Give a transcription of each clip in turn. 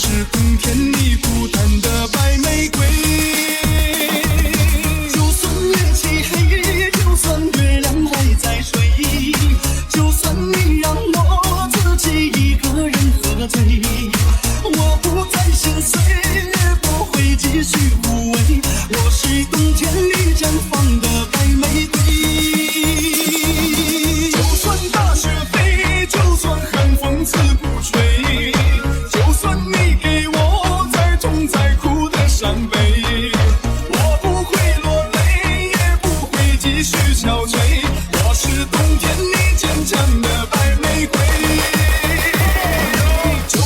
是冬天里孤单的白玫瑰。就算月漆黑，就算月亮还在睡，就算你让我自己一个人喝醉，我不再心碎，也不会继续枯萎。我是冬天里绽放的白玫瑰。就算大雪飞，就算寒风刺骨吹，就算你给我再痛再苦的伤悲，我不会落泪，也不会继续憔悴。我是冬天里坚强的白玫瑰。就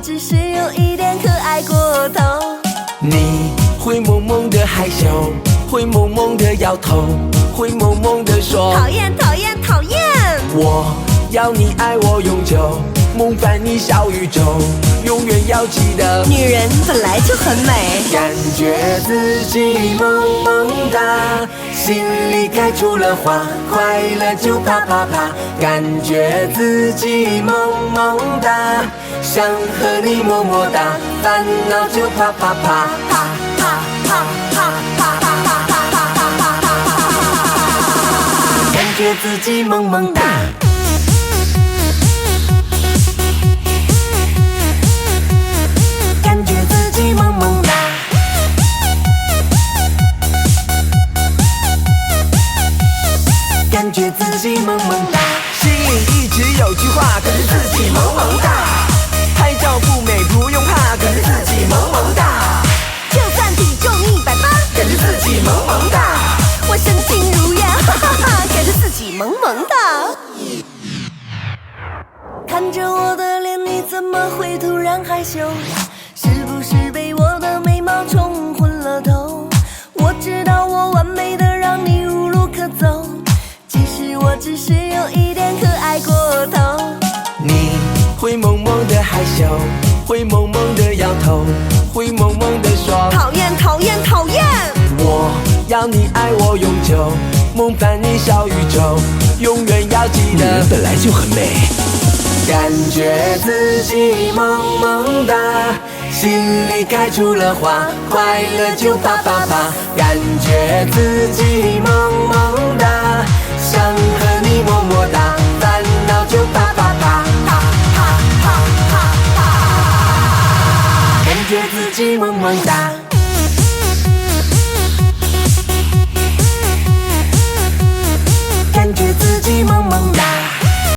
只是有一点可爱过头。你会萌萌的害羞，会萌萌的摇头，会萌萌的说讨厌讨厌讨厌。我要你爱我永久，梦伴你小宇宙，永远要记得，女人本来就很美，感觉自己萌萌哒，心里开出了花，快乐就啪啪啪，感觉自己萌萌哒，想和你么么哒，烦恼就啪啪啪啪啪啪啪啪啪啪啪啪啪啪，感觉自己萌萌哒。感觉自己萌萌哒，感觉自己萌萌哒，心里一直有句话，可是自己萌萌哒，拍照不美不用怕，可是自己萌萌哒，就算体重180，感觉自己萌萌哒，我身轻如燕，哈哈哈，感觉自己萌萌哒。看着我的脸，你怎么会突然害羞？是不是被我的美貌冲昏了头？我知道我完美的让你无路可走，其实我只是有一点可爱过头。你会萌萌的害羞，会萌萌的摇头，会萌萌的说讨厌讨厌讨厌。我要你爱我永久，梦伴你小宇宙，永远要记得，女人本来就很美，感觉自己萌萌哒，心里开出了花，快乐就啪啪啪，感觉自己萌萌哒，想和你么么哒，烦恼就啪啪啪啪啪啪啪啪，感觉自己萌萌哒。